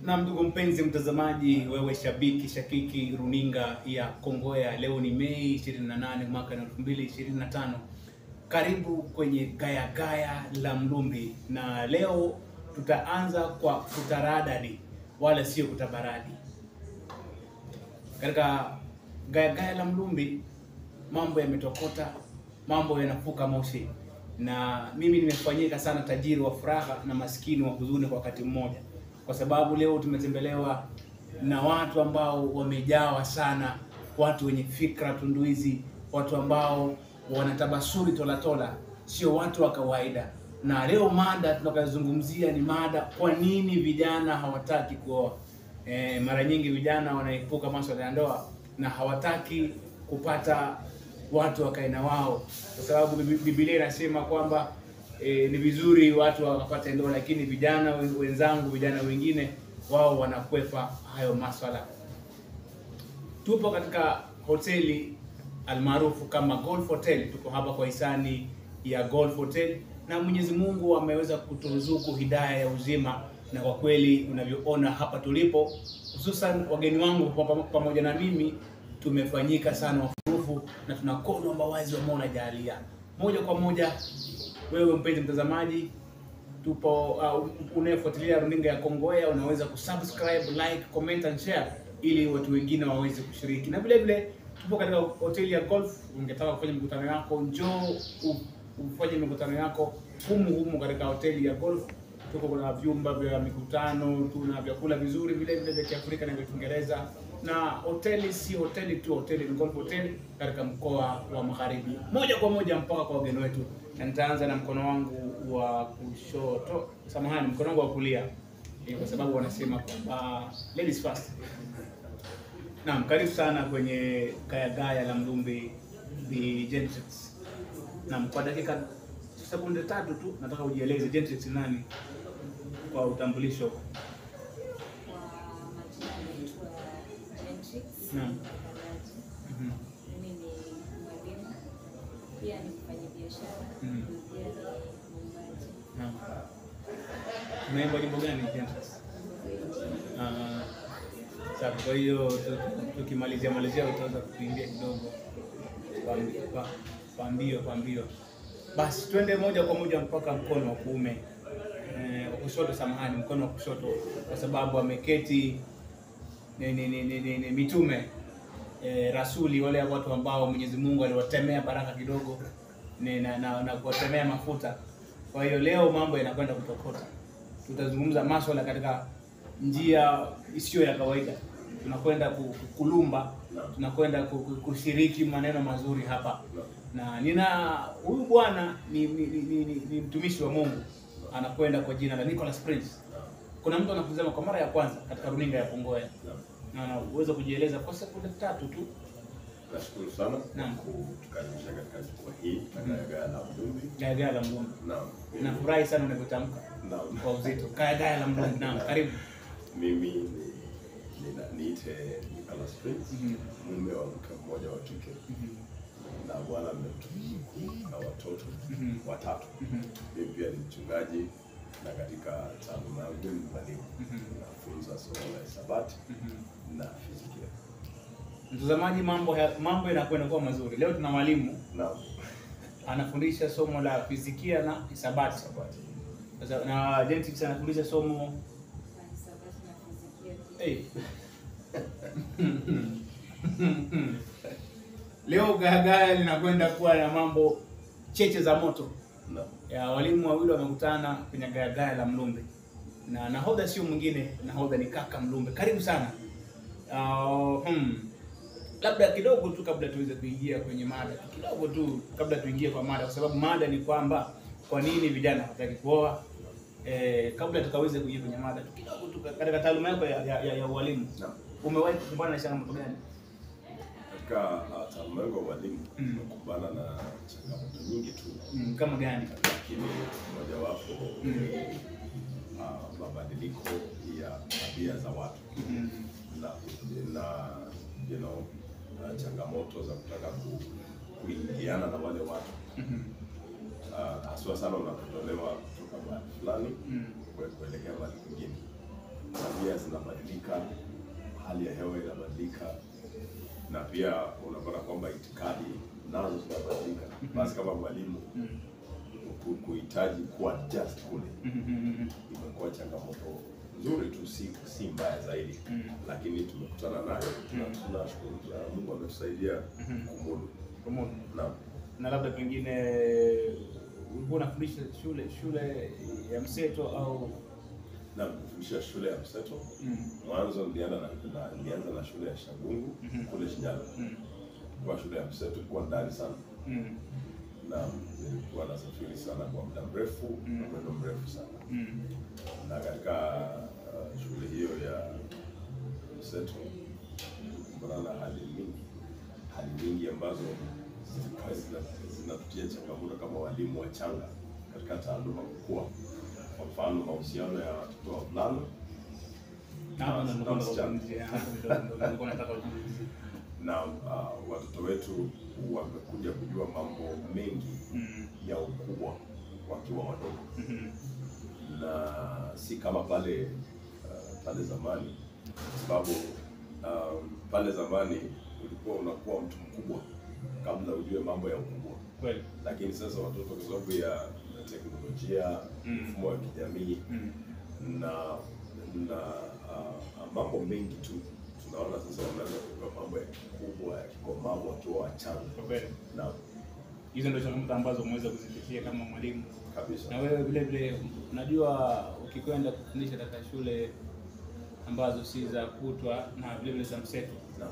Na ndugu mpenzi mtazamaji, wewe shabiki shakiki runinga ya Kongowea, leo ni Mei 28 mwaka 2025. Karibu kwenye Gaya Gaya la Mlumbi, na leo tutaanza kwa kutaradadi wala sio kutabaradi. Katika Gaya Gaya la Mlumbi mambo yametokota, mambo yanafuka moshi, na mimi nimefanyika sana tajiri wa furaha na maskini wa huzuni kwa wakati mmoja, kwa sababu leo tumetembelewa na watu ambao wamejawa sana, watu wenye fikra tunduizi, watu ambao wanatabasuri tola, sio watu wa kawaida. Na leo mada tunakazungumzia ni mada, kwa nini vijana hawataki kuoa? Mara nyingi vijana wanaepuka masuala ya ndoa na hawataki kupata watu wakaina wao, kwa sababu Biblia inasema kwamba ni vizuri watu wakapata ndoa, lakini vijana wenzangu, vijana wengine wao wanakwepa hayo masuala. Tupo katika hoteli almaarufu kama Golf Hotel. Tuko hapa kwa hisani ya Golf Hotel, na Mwenyezi Mungu ameweza kuturuzuku hidayah ya uzima, na kwa kweli unavyoona hapa tulipo, hususan wageni wangu pamoja na mimi, tumefanyika sana wafurufu na tunakono mbawazi wa Mola Jalia. Moja kwa moja, wewe mpenzi mtazamaji, tupo unayefuatilia runinga ya Kongowea, unaweza kusubscribe, like, comment and share ili watu wengine waweze kushiriki. Na vile vile tupo katika hoteli ya Golf. Ungetaka kufanya mikutano yako, njoo ufanye mikutano yako humu katika hoteli ya Golf. Tuko kuna vyumba vya mikutano, tuna vyakula vizuri vile vile vya Kiafrika na vya Kiingereza, na hoteli si hoteli tu, hoteli ni Golf Hotel katika mkoa wa Magharibi. Moja kwa moja mpaka kwa wageni wetu, na nitaanza na mkono wangu wa kushoto, samahani, mkono wangu wa kulia, kwa sababu wanasema kwamba ladies first. Naam, karibu sana kwenye Gaya Gaya la Mlumbi the Gentrix. Naam, kwa dakika sekunde 3 tu nataka ujieleze Gentrix nani kwa utambulisho. Naam. Mimi ni mwalimu, pia ni mfanyabiashara, pia mwimbaji. Naam. Unaimba nyimbo gani Gentrix? Sawa, kwa hiyo tukimalizia utaanza kuingia kidogo kwa mbio. Basi twende moja kwa moja mpaka mkono wa kuume, wa kushoto, samahani, mkono wa kushoto, kwa sababu ameketi ni mitume, rasuli, wale watu ambao Mwenyezi Mungu aliwatemea baraka kidogo na kuwatemea mafuta. Kwa hiyo leo mambo yanakwenda kutokota. Tutazungumza masuala katika njia isiyo ya kawaida. Tunakwenda kulumba, tunakwenda kushiriki maneno mazuri hapa. Na nina huyu bwana ni mtumishi wa Mungu, anakwenda kwa jina la Nicholas Prince. Kuna mtu anakuzema kwa mara ya kwanza katika runinga ya Kongowea, na uweza kujieleza kwa sekunde 3 tu. Nashukuru sana. Naam. Tukaribisha katika jukwaa hii Gaya Gaya la Mlumbi. Gaya Gaya la Mlumbi. Naam. Nafurahi sana unavyotamka. Naam. Kwa uzito. Gaya Gaya la Mlumbi. Naam, karibu. Mimi niite Nicholas Prince, mume wa mke mmoja wa kike, na bwana ameturuzuku na watoto watatu. Mimi pia ni mchungaji, na katika taaluma yangu ni mwalimu. Nafunza somo la hisabati na fizikia. Mtazamaji, mambo yanakwenda kuwa mazuri. Leo tuna mwalimu. Naam. Anafundisha somo la fizikia na hisabati. Sasa na Gentrix anafundisha somo Hisabati na fizikia. Leo Gaya Gaya linakwenda kuwa na mambo cheche za moto. Naam. Ya walimu wawili wamekutana kwenye Gaya Gaya la Mlumbi, na nahodha sio mwingine, nahodha ni kaka Mlumbi. Karibu sana. Labda kidogo tu kabla tuweze kuingia kwenye mada, kidogo tu kabla tuingie kwa mada, kwa sababu mada ni kwamba kwa nini vijana hawataki kuoa. Kabla tukaweze kuingia kwenye mada, kidogo tu katika taaluma yako ya ualimu, umewahi kukumbana na changamoto gani? Katika taaluma yangu ya ualimu nimekumbana na changamoto nyingi tu. Kama gani? Lakini mojawapo mabadiliko ya tabia za watu na changamoto za kutaka kuingiana na wale watu, haswa sana unapotolewa kutoka mahali fulani kuelekea mahali kwingine. tabia pia unapata kwamba itikadi nazo zinabadilika. Basi kama mwalimu kuhitaji kuwa just kule imekuwa changamoto nzuri tu, si mbaya zaidi, lakini tumekutana nayo. Tunashukuru Mungu ametusaidia kumudu. Na labda pengine ulikuwa unafundisha shule ya mseto au? Na kufundisha shule ya mseto. Mwanzo nilianza na shule ya Shagungu kule Shinyanga. Kwa shule ya mseto ilikuwa ndani sana. Na nilikuwa nasafiri sana kwa muda mrefu, mwendo mrefu sana. Na katika shule hiyo ya mseto kuna na hali nyingi ambazo zinatutia changamoto kama walimu wachanga katika taaluma kukua. Kwa mfano mahusiano ya watoto wavulana na watoto wetu wamekuja kujua mambo mengi ya ukubwa wakiwa wadogo, na si kama pale zamani, sababu pale zamani ulikuwa unakuwa mtu mkubwa kabla ujue mambo ya ukubwa. Kweli. Lakini sasa watoto kwa sababu ya teknolojia, mfumo wa kijamii na mambo mengi tu, tunaona sasa wanaweza kujua mambo ya kikubwa, ya kikomavu wakiwa wachanga. Kweli. Na hizo ndio changamoto ambazo umeweza kuzipitia kama mwalimu. Kabisa. Na wewe vile unajua ukikwenda kufundisha katika shule ambazo si za kutwa na vile za mseto,